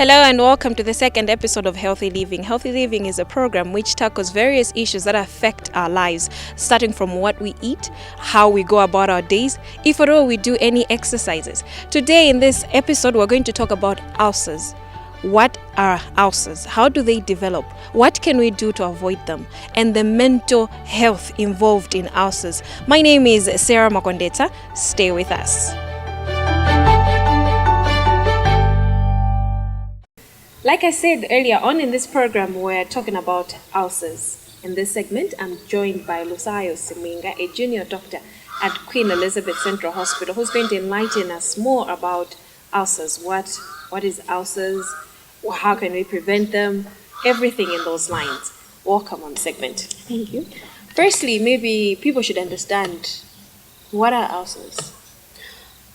Hello and welcome to the second episode of Healthy Living. Healthy Living is a program which tackles various issues that affect our lives, starting from what we eat, how we go about our days, if at all we do any exercises. Today in this episode, we're going to talk about ulcers. What are ulcers? How do they develop? What can we do to avoid them? And the mental health involved in ulcers. My name is Serah Makondetsa. Stay with us. Like I said earlier on in this program, we're talking about ulcers. In this segment, I'm joined by Lusayo Simwinga, a junior doctor at Queen Elizabeth Central Hospital, who's going to enlighten us more about ulcers. What is ulcers? How can we prevent them? Everything in those lines. Welcome on the segment. Thank you. Firstly, maybe people should understand, what are ulcers?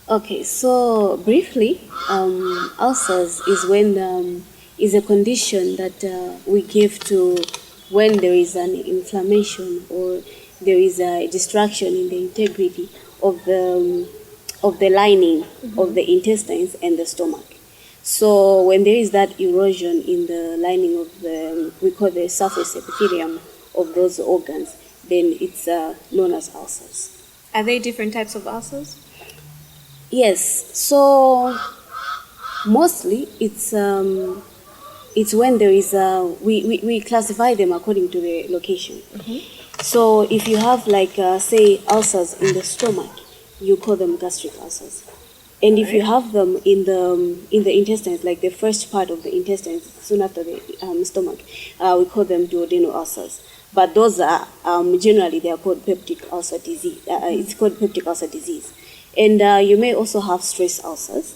Okay, so briefly, ulcers is a condition that we give to when there is an inflammation or there is a destruction in the integrity of the lining of the intestines and the stomach. So when there is that erosion in the lining of we call the surface epithelium of those organs, then it's known as ulcers. Are there different types of ulcers? Yes. So mostly it's when there is we classify them according to the location. So if you have say ulcers in the stomach, you call them gastric ulcers. And if you have them in the intestines, like the first part of the intestines, soon after the stomach, we call them duodenal ulcers. But those are generally they are called peptic ulcer disease. It's called peptic ulcer disease. And you may also have stress ulcers.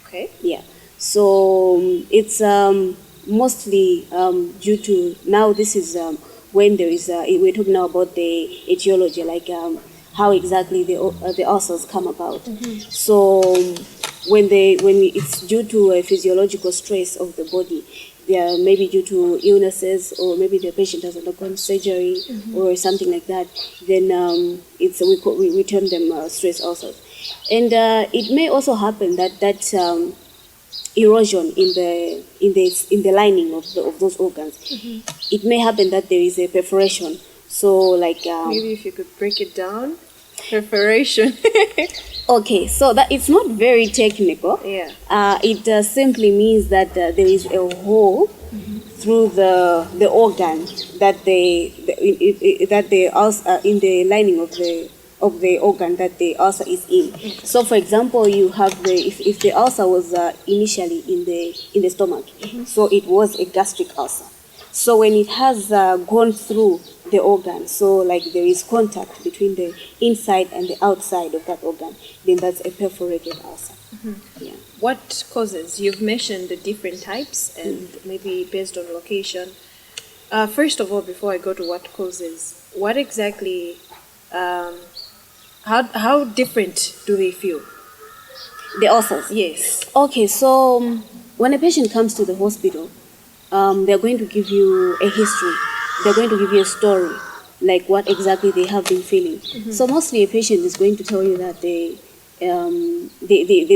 Okay. Yeah. So it's mostly due to, now this is when there is we're talking now about the etiology, how exactly the ulcers come about. So when it's due to a physiological stress of the body, they are maybe due to illnesses, or maybe the patient has undergone surgery or something like that, then we term them stress ulcers. And it may also happen that erosion in the lining of those organs. It may happen that there is a perforation. So maybe if you could break it down. Perforation. Okay, so that it's not very technical. Yeah. It simply means that there is a hole through the organ that the ulcer in the lining of the organ that the ulcer is in. So, for example, you have if the ulcer was initially in the stomach, so it was a gastric ulcer. So when it has gone through the organ, so there is contact between the inside and the outside of that organ, then that's a perforated ulcer. Yeah. What causes? You've mentioned the different types and maybe based on location. First of all, before I go to what causes, what exactly, how different do they feel? The ulcers? Yes. Okay, so when a patient comes to the hospital, they're going to give you a history. They're going to give you a story, like what exactly they have been feeling. So mostly a patient is going to tell you that they've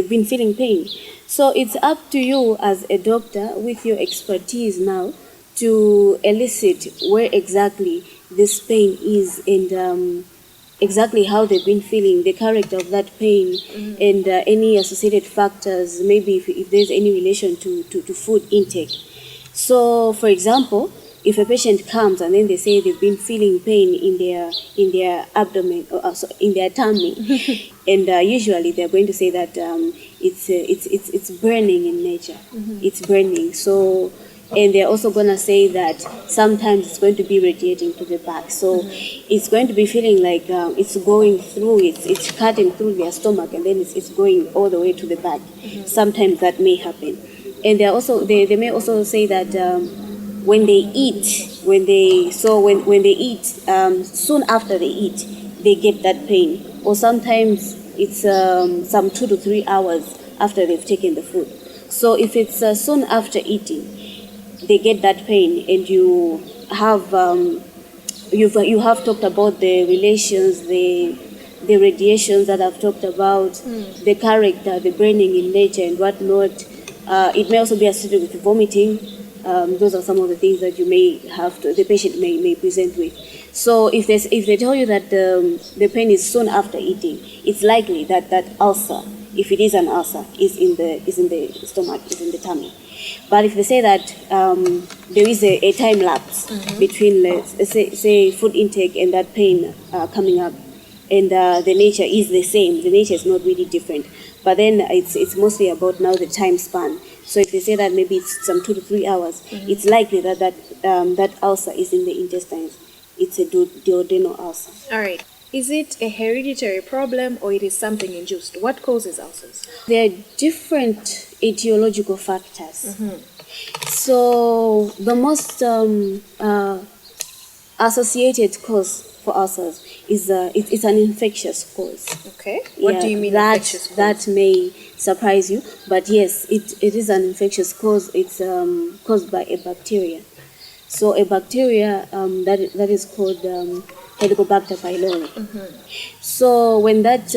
been feeling pain. So it's up to you as a doctor with your expertise now to elicit where exactly this pain is and exactly how they've been feeling, the character of that pain, and any associated factors, maybe if there's any relation to food intake. So, for example, if a patient comes and then they say they've been feeling pain in their abdomen, in their tummy, and usually they're going to say that it's burning in nature. It's burning. So, and they're also going to say that sometimes it's going to be radiating to the back. So it's going to be feeling like it's going through, it's cutting through their stomach, and then it's going all the way to the back. Sometimes that may happen. And they may also say that when they eat, soon after they eat, they get that pain. Or sometimes it's some 2 to 3 hours after they've taken the food. So if it's soon after eating, they get that pain, and you have talked about the relations, the radiations that I've talked about, the character, the burning in nature and whatnot. It may also be associated with vomiting. Those are some of the things that you may have to, the patient may present with. So if they tell you that the pain is soon after eating, it's likely that that ulcer, if it is an ulcer, is in the stomach, is in the tummy. But if they say that there is a time lapse between, let's say food intake and that pain coming up, and the nature is the same, the nature is not really different, but then it's mostly about now the time span. So if they say that maybe it's some 2 to 3 hours, it's likely that that ulcer is in the intestines. It's a duodenal ulcer. All right. Is it a hereditary problem or it is something induced? What causes ulcers? There are different etiological factors. So the most associated cause for ulcers is it's an infectious cause. Okay. What do you mean infectious cause? That may surprise you, but yes, it is an infectious cause. It's caused by a bacteria. So a bacteria that is called Helicobacter pylori. So when that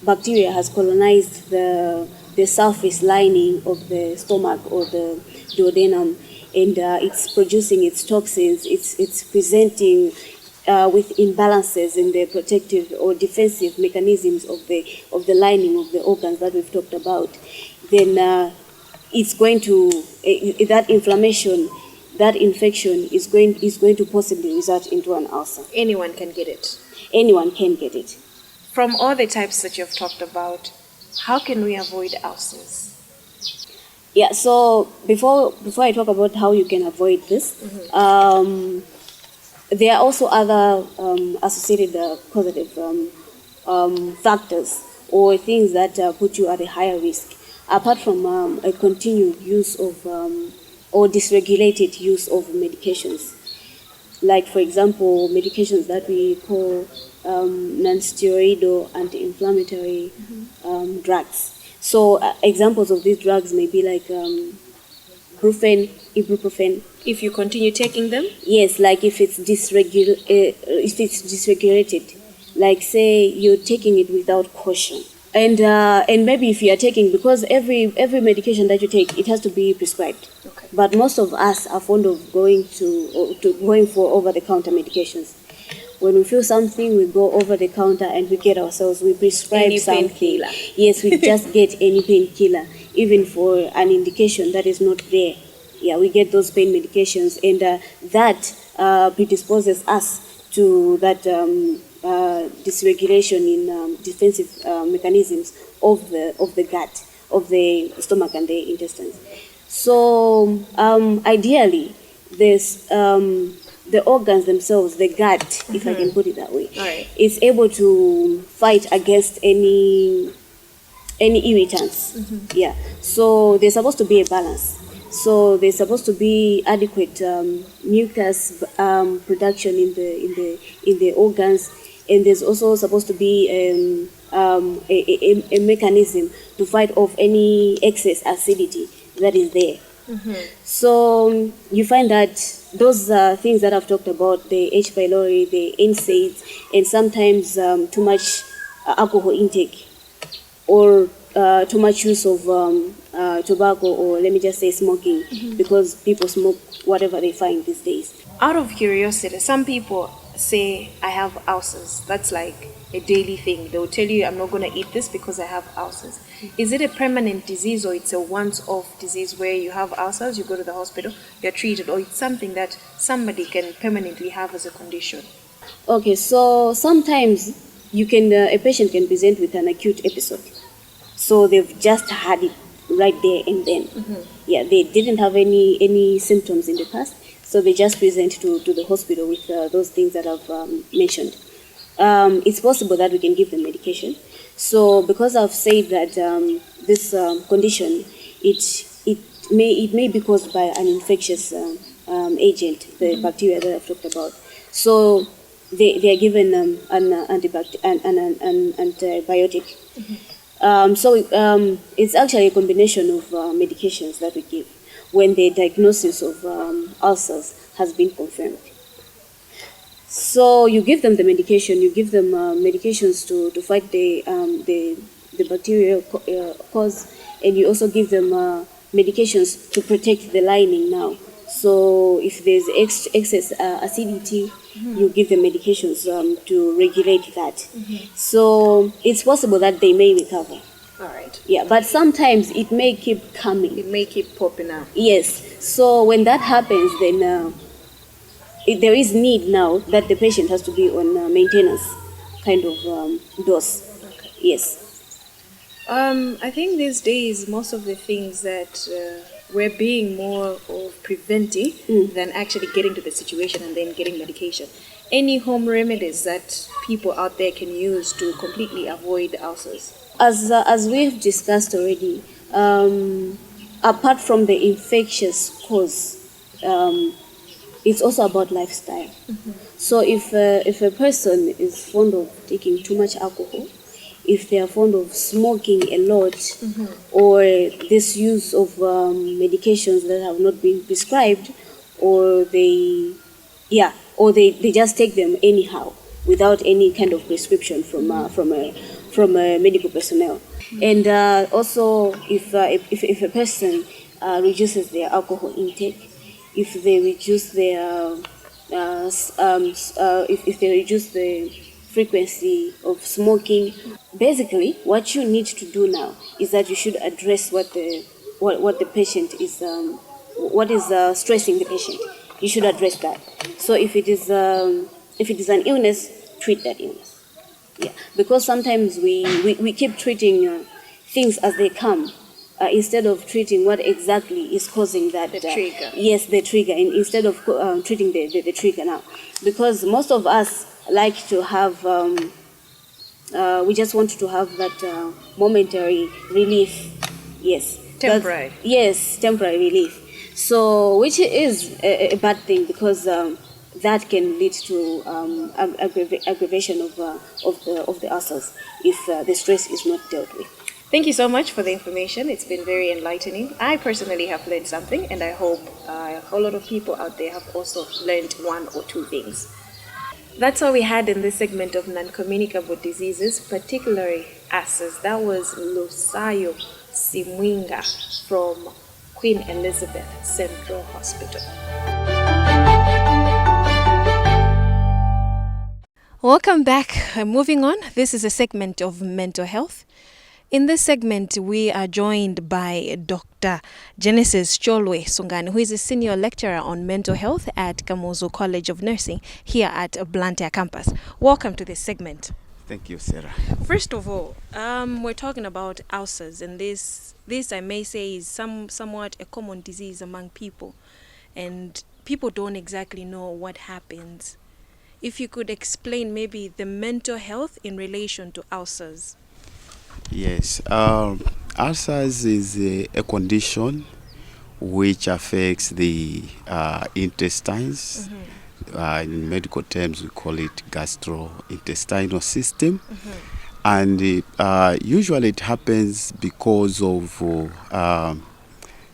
bacteria has colonized the surface lining of the stomach or the duodenum, and it's producing its toxins, it's presenting with imbalances in the protective or defensive mechanisms of the lining of the organs that we've talked about, then it's going to that inflammation, that infection is going to possibly result into an ulcer. Anyone can get it. Anyone can get it. From all the types that you've talked about, how can we avoid ulcers? Yeah, so before I talk about how you can avoid this, there are also other associated causative factors or things that put you at a higher risk, apart from a continued use of or dysregulated use of medications. Like, for example, medications that we call non-steroidal anti-inflammatory drugs. So examples of these drugs may be like brufen, ibuprofen. If you continue taking them? Yes, like if it's dysregulated, like say you're taking it without caution. And maybe if you are taking, because every medication that you take, it has to be prescribed. Okay. But most of us are fond of going going for over-the-counter medications. When we feel something, we go over the counter and we get ourselves, we prescribe any something. Painkiller. Yes, we just get any painkiller, even for an indication that is not there. Yeah, we get those pain medications, and that predisposes us to that dysregulation in defensive mechanisms of the gut, of the stomach and the intestines. So ideally, this the organs themselves, the gut, if I can put it that way, is able to fight against any irritants. Yeah. So there's supposed to be a balance. So there's supposed to be adequate mucus production in the organs, and there's also supposed to be a mechanism to fight off any excess acidity that is there. So you find that those things that I've talked about, the H. pylori, the NSAIDs, and sometimes too much alcohol intake or too much use of tobacco, or let me just say smoking, because people smoke whatever they find these days. Out of curiosity, some people say, I have ulcers. That's like a daily thing. They will tell you, I'm not going to eat this because I have ulcers. Is it a permanent disease, or it's a once-off disease where you have ulcers, you go to the hospital, you're treated, or it's something that somebody can permanently have as a condition? Okay, so sometimes a patient can present with an acute episode. So they've just had it right there and then. Yeah, they didn't have any symptoms in the past, so they just present to the hospital with those things that I've mentioned. It's possible that we can give them medication. So because I've said that this condition, it may be caused by an infectious agent, the bacteria that I've talked about. So they are given an antibiotic. So it's actually a combination of medications that we give when the diagnosis of ulcers has been confirmed. So you give them the medication. You give them medications to fight the the bacterial cause, and you also give them medications to protect the lining now. So if there's excess acidity, you give them medications to regulate that. So it's possible that they may recover. All right. Yeah, but sometimes it may keep coming. It may keep popping up. Yes. So when that happens, then there is need now that the patient has to be on maintenance kind of dose. Okay. Yes. I think these days most of the things that we're being more of preventing than actually getting to the situation and then getting medication. Any home remedies that people out there can use to completely avoid ulcers? As we've discussed already, apart from the infectious cause, it's also about lifestyle. So if a person is fond of taking too much alcohol, if they are fond of smoking a lot, or this use of medications that have not been prescribed, or they just take them anyhow without any kind of prescription from a medical personnel. And also if a person reduces their alcohol intake, if they reduce their if they reduce the frequency of smoking, basically what you need to do now is that you should address what the patient is what is stressing the patient. You should address that. So if it is an illness, treat that illness. Yeah, because sometimes we keep treating things as they come, instead of treating what exactly is causing that. The trigger. Yes, the trigger, and instead of treating the trigger now. Because most of us like to have, we just want to have that momentary relief. Yes. Temporary. Yes, temporary relief. So, which is a bad thing, because that can lead to aggravation of the ulcers if the stress is not dealt with. Thank you so much for the information. It's been very enlightening. I personally have learned something, and I hope a whole lot of people out there have also learned one or two things. That's all we had in this segment of non-communicable diseases, particularly ulcers. That was Lusayo Simwinga from Queen Elizabeth Central Hospital. Welcome back. Moving on, this is a segment of mental health. In this segment, we are joined by Dr. Genesis Chorwe Sungani, who is a senior lecturer on mental health at Kamuzu College of Nursing here at Blantyre campus. Welcome to this segment. Thank you, Serah. First of all, we're talking about ulcers, and this I may say is somewhat a common disease among people, and people don't exactly know what happens. If you could explain maybe the mental health in relation to ulcers. Yes, ulcers is a condition which affects the intestines. In medical terms, we call it gastrointestinal system. And usually it happens because of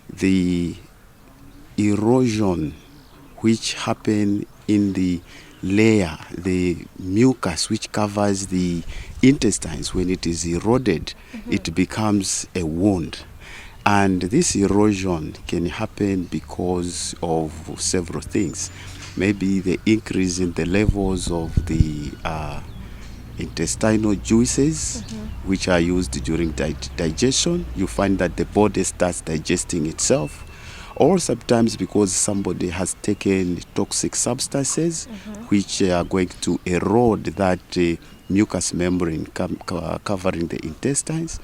the erosion which happen in the layer, the mucus which covers the intestines. When it is eroded, it becomes a wound. And this erosion can happen because of several things. Maybe the increase in the levels of the intestinal juices, which are used during digestion. You find that the body starts digesting itself. Or sometimes because somebody has taken toxic substances which are going to erode that mucous membrane covering the intestines.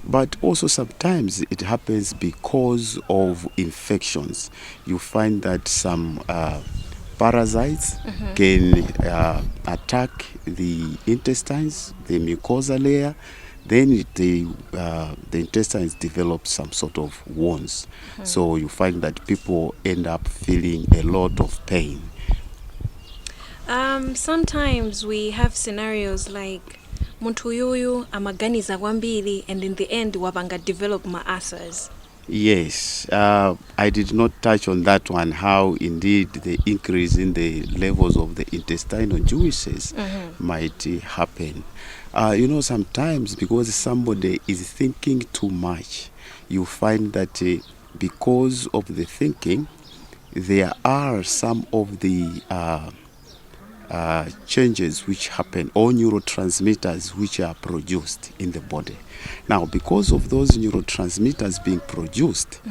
But also sometimes it happens because of infections. You find that some parasites can attack the intestines, the mucosa layer. Then the intestines develop some sort of wounds. So you find that people end up feeling a lot of pain. Sometimes we have scenarios like muntu yuyu amaganiza kwambiri, and in the end wabanga develop ma ulcers. Yes, I did not touch on that one, how indeed the increase in the levels of the intestinal juices might happen. Sometimes because somebody is thinking too much, you find that because of the thinking, there are some of the changes which happen, or neurotransmitters which are produced in the body. Now, because of those neurotransmitters being produced,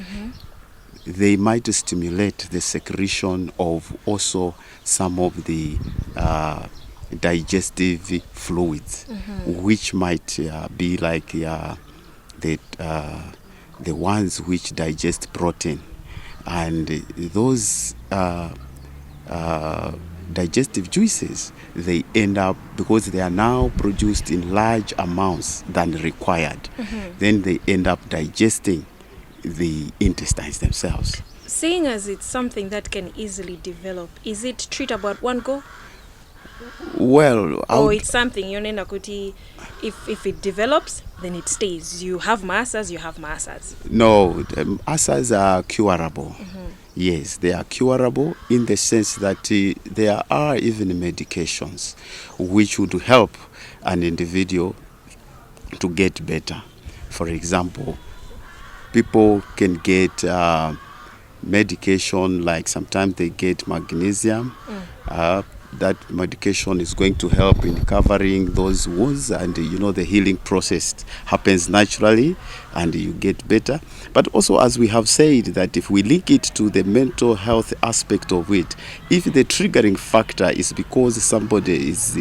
they might stimulate the secretion of also some of the digestive fluids, which might be like the ones which digest protein, and those digestive juices, they end up, because they are now produced in large amounts than required, then they end up digesting the intestines themselves. Seeing as it's something that can easily develop, is it treatable at one go? Well, Or it's something, yonena kuti, if it develops, then it stays. You have masas, you have masas. no, ulcers are curable. Yes, they are curable in the sense that there are even medications which would help an individual to get better. For example, people can get medication, like sometimes they get magnesium. That medication is going to help in covering those wounds, and the healing process happens naturally and you get better. But also, as we have said, that if we link it to the mental health aspect of it, if the triggering factor is because somebody is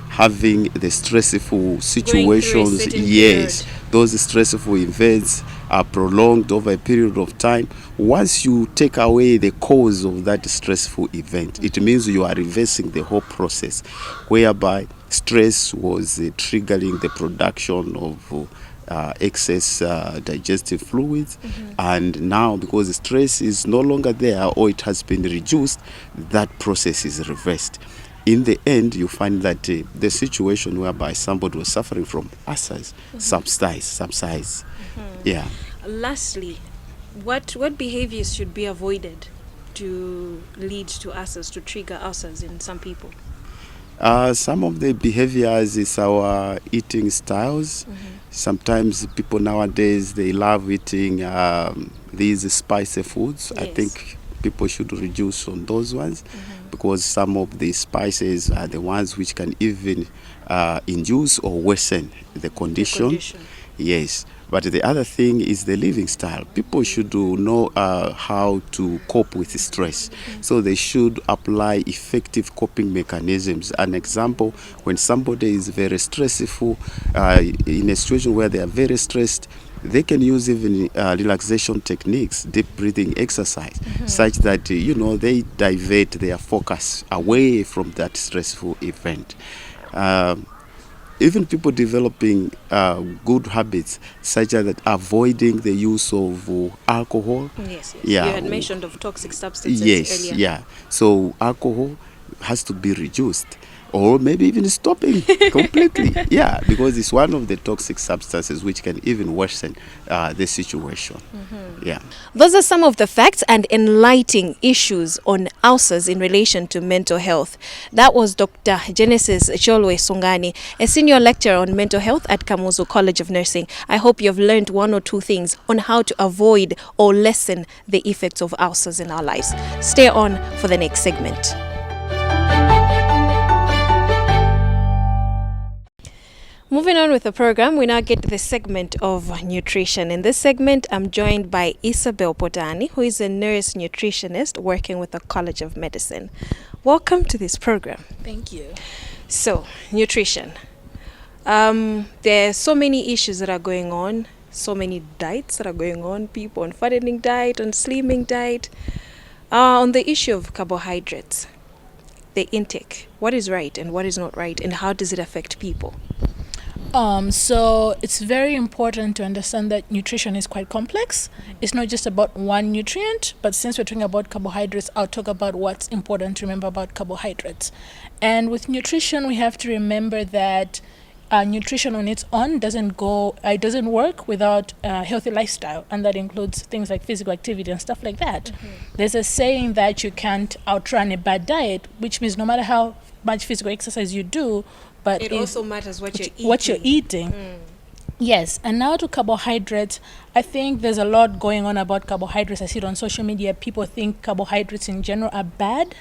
having the stressful situations, yes, those stressful events are prolonged over a period of time. Once you take away the cause of that stressful event, it means you are reversing the whole process, whereby stress was triggering the production of excess digestive fluids, and now because the stress is no longer there, or it has been reduced, that process is reversed. In the end, you find that the situation whereby somebody was suffering from ulcers subsides. Yeah. Lastly, what behaviors should be avoided to lead to ulcers, to trigger ulcers in some people? Some of the behaviors is our eating styles. Sometimes people nowadays, they love eating these spicy foods. Yes. I think people should reduce on those ones, because some of the spices are the ones which can even induce or worsen the condition. Yes. But the other thing is the living style. People should know how to cope with stress. So they should apply effective coping mechanisms. An example, when somebody is very stressful, in a situation where they are very stressed, they can use even relaxation techniques, deep breathing exercise, such that they divert their focus away from that stressful event. Even people developing good habits, such as that avoiding the use of alcohol. Yes. Yeah. You had mentioned of toxic substances Yes, earlier. yeah. So alcohol has to be reduced, or maybe even stopping completely. Yeah, because it's one of the toxic substances which can even worsen the situation. Yeah. Those are some of the facts and enlightening issues on ulcers in relation to mental health. That was Dr. Genesis Chorwe Sungani, a senior lecturer on mental health at Kamuzu College of Nursing. I hope you've learned one or two things on how to avoid or lessen the effects of ulcers in our lives. Stay on for the next segment. Moving on with the program, we now get to the segment of nutrition. In this segment, I'm joined by Isabel Potani, who is a nurse nutritionist working with the College of Medicine. Welcome to this program. Thank you. So, nutrition. There are so many issues that are going on, so many diets that are going on, people on fattening diet, on slimming diet. On the issue of carbohydrates, the intake, what is right and what is not right, and how does it affect people? So it's very important to understand that nutrition is quite complex. It's not just about one nutrient, but since we're talking about carbohydrates, I'll talk about what's important to remember about carbohydrates. And with nutrition, we have to remember that nutrition on its own doesn't work without a healthy lifestyle, and that includes things like physical activity and stuff like that. There's a saying that you can't outrun a bad diet, which means no matter how much physical exercise you do, but It also matters what you're eating. What you're eating. Yes, and now to carbohydrates. I think there's a lot going on about carbohydrates. I see it on social media. People think carbohydrates in general are bad,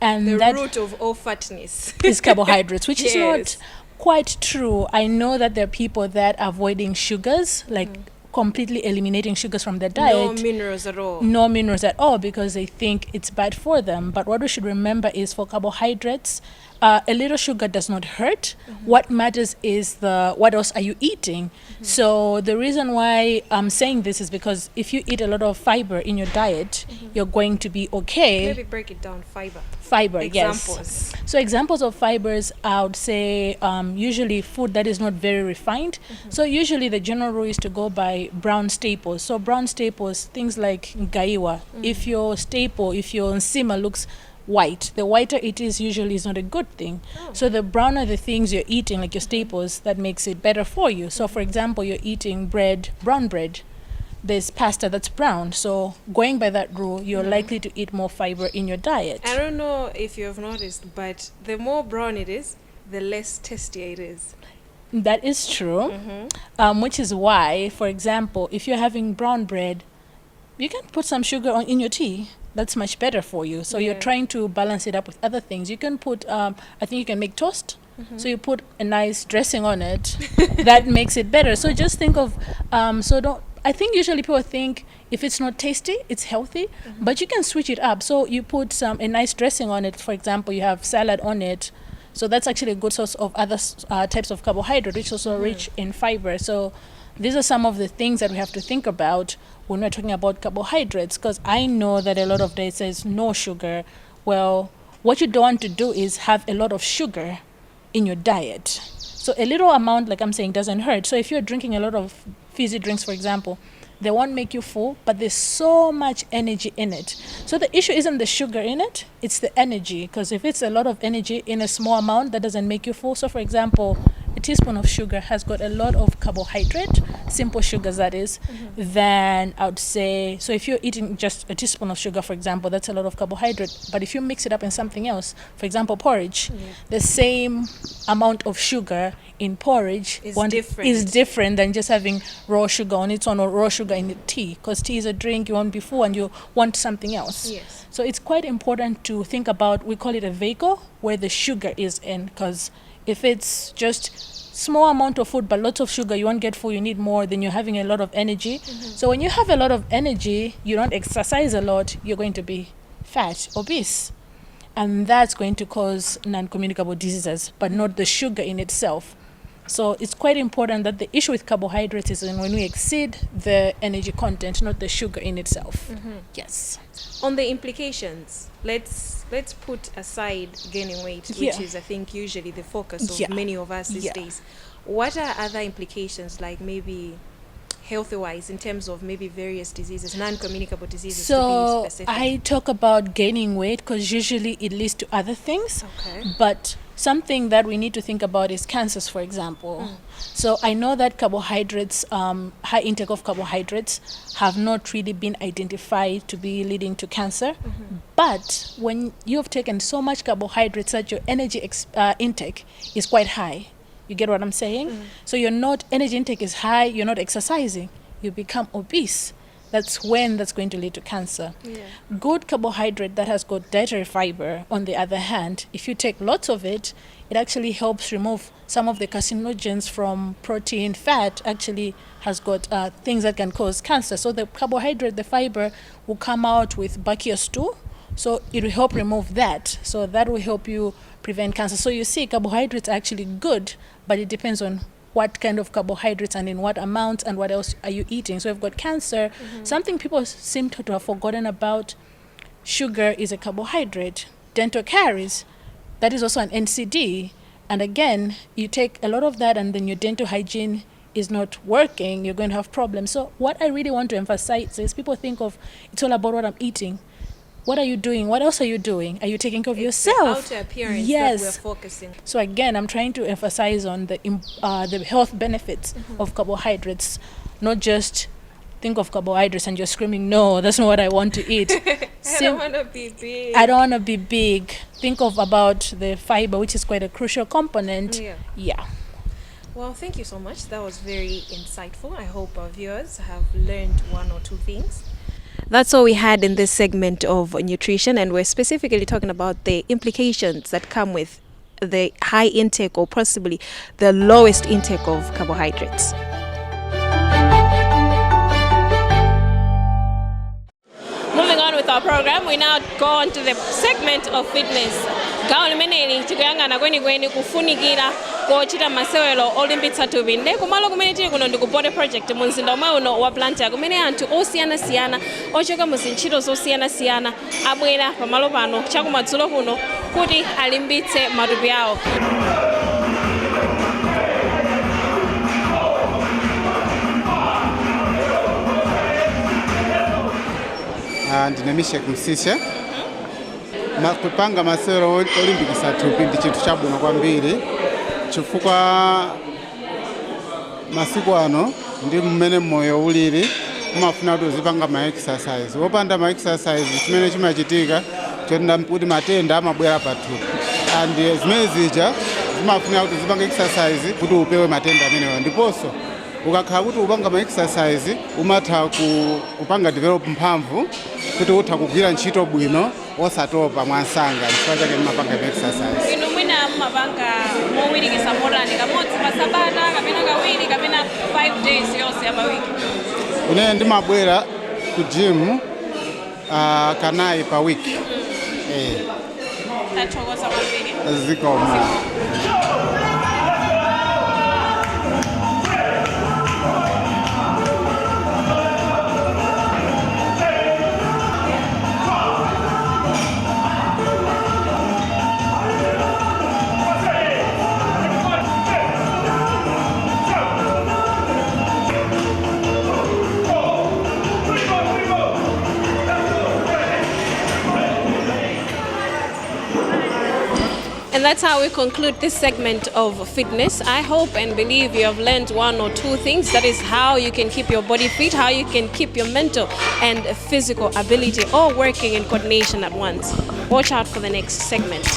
and The that root of all fatness. is carbohydrates, which is not Yes. quite true. I know that there are people that are avoiding sugars, like completely eliminating sugars from their diet. No minerals at all. No minerals at all, because they think it's bad for them. But what we should remember is for carbohydrates, a little sugar does not hurt. What matters is what else are you eating. So the reason why I'm saying this is because if you eat a lot of fiber in your diet, you're going to be okay. Maybe break it down. Fiber, Examples. yes. So examples of fibers, I would say usually food that is not very refined. So usually the general rule is to go by brown staples. So brown staples, things like ngaiwa. If your nsima looks white, the whiter it is usually is not a good thing. So the browner the things you're eating, like your staples, that makes it better for you. So for example, you're eating brown bread. There's pasta that's brown. So going by that rule, you're likely to eat more fiber in your diet. I don't know if you've noticed, but the more brown it is, the less tasty it is. That is true. Which is why, for example, if you're having brown bread, you can put some sugar in your tea. That's much better for you. So you're trying to balance it up with other things. You can put, I think you can make toast. So you put a nice dressing on it. That makes it better. So just think of, I think usually people think if it's not tasty, it's healthy, but you can switch it up. So you put a nice dressing on it. For example, you have salad on it. So that's actually a good source of other types of carbohydrate, which is also rich in fiber. So these are some of the things that we have to think about when we're talking about carbohydrates, because I know that a lot of days says no sugar. Well, what you don't want to do is have a lot of sugar in your diet. So a little amount, like I'm saying, doesn't hurt. So if you're drinking a lot of fizzy drinks, for example, they won't make you full, but there's so much energy in it. So the issue isn't the sugar in it, it's the energy. Because if it's a lot of energy in a small amount, that doesn't make you full. So for example, a teaspoon of sugar has got a lot of carbohydrate, simple sugars that is, then I would say, so if you're eating just a teaspoon of sugar, for example, that's a lot of carbohydrate. But if you mix it up in something else, for example, porridge, the same amount of sugar in porridge is different than just having raw sugar on its own or raw sugar in the tea, because tea is a drink, you won't be full and you want something else. Yes. So it's quite important to think about, we call it a vehicle, where the sugar is in, because if it's just small amount of food but lots of sugar, you won't get full, you need more, then you're having a lot of energy. So when you have a lot of energy, you don't exercise a lot, you're going to be fat, obese. And that's going to cause non-communicable diseases, but not the sugar in itself. So it's quite important that the issue with carbohydrates is when we exceed the energy content, not the sugar in itself. Yes. On the implications, let's put aside gaining weight, which is, I think, usually the focus of many of us these days. What are other implications, like maybe health-wise, in terms of maybe various diseases, non-communicable diseases, to be specific? I talk about gaining weight because usually it leads to other things. Okay. But something that we need to think about is cancers, for example. So I know that carbohydrates, high intake of carbohydrates have not really been identified to be leading to cancer. But when you've taken so much carbohydrates that your energy intake is quite high, you get what I'm saying? So energy intake is high, you're not exercising, you become obese. That's when that's going to lead to cancer. Good carbohydrate that has got dietary fiber, on the other hand, if you take lots of it, it actually helps remove some of the carcinogens from protein. Fat actually has got things that can cause cancer. So the carbohydrate, the fiber, will come out with Bacchus stool. So it will help remove that. So that will help you prevent cancer. So you see, carbohydrates are actually good, but it depends on what kind of carbohydrates and in what amounts and what else are you eating. So we've got cancer. Something people seem to have forgotten about, sugar is a carbohydrate. Dental caries, that is also an NCD. And again, you take a lot of that and then your dental hygiene is not working, you're going to have problems. So what I really want to emphasize is, people think of it's all about what I'm eating. What are you doing? What else are you doing? Are you taking care of yourself? The outer appearance that we're focusing. So again, I'm trying to emphasize on the health benefits of carbohydrates, not just think of carbohydrates and you're screaming, no, that's not what I want to eat. I don't want to be big. I don't want to be big. Think of about the fiber, which is quite a crucial component. Yeah. Well, thank you so much. That was very insightful. I hope our viewers have learned one or two things. That's all we had in this segment of nutrition, and we're specifically talking about the implications that come with the high intake or possibly the lowest intake of carbohydrates. Moving on with our program, we now go on to the segment of fitness. Gawo limeneli tikuyangana kwenikweni kufunikira kochita masewero olimbitsa thupi. Nde kumalo kumene tili kuno ndi ku Body Project mu mzinda omwe uno wa Blantyre, kumene anthu osiyanasiyana ochoka mu zintchito zosiyanasiyana abwera pamalo pano chakumadzulo kuno kuti alimbitse matupi awo. Ndine Mishek Msishe. Kupanga masewero olimbikitsa thupi ndi chinthu chabwino kwambiri chifukwa masiku ano ndi mmene moyo ulili umafuna kuti uzipanga ma exercise. Wopanda ma exercise chimene chimachitika kuti matenda amabwera pa thupi, and zimene zija zimafuna kuti uzipanga exercise kuti upewe matenda amenewa. Ndiponso ukakhala kuti upanga ma exercise umatha kupanga develop mphamvu kuti utha kugwira ntchito bwino osatopa mwansanga. Chifukwa chake mapanga exercise. Inu mwina mapanga mowirikisa morani kamodzi pa sabata kapena kawiri kapena 5 days yonse pa wiki? Ine ndimabwera ku gym kanayi pa wiki. Tathokoza kwambiri. Zikoma. And that's how we conclude this segment of fitness. I hope and believe you have learned one or two things. That is how you can keep your body fit, how you can keep your mental and physical ability all working in coordination at once. Watch out for the next segment.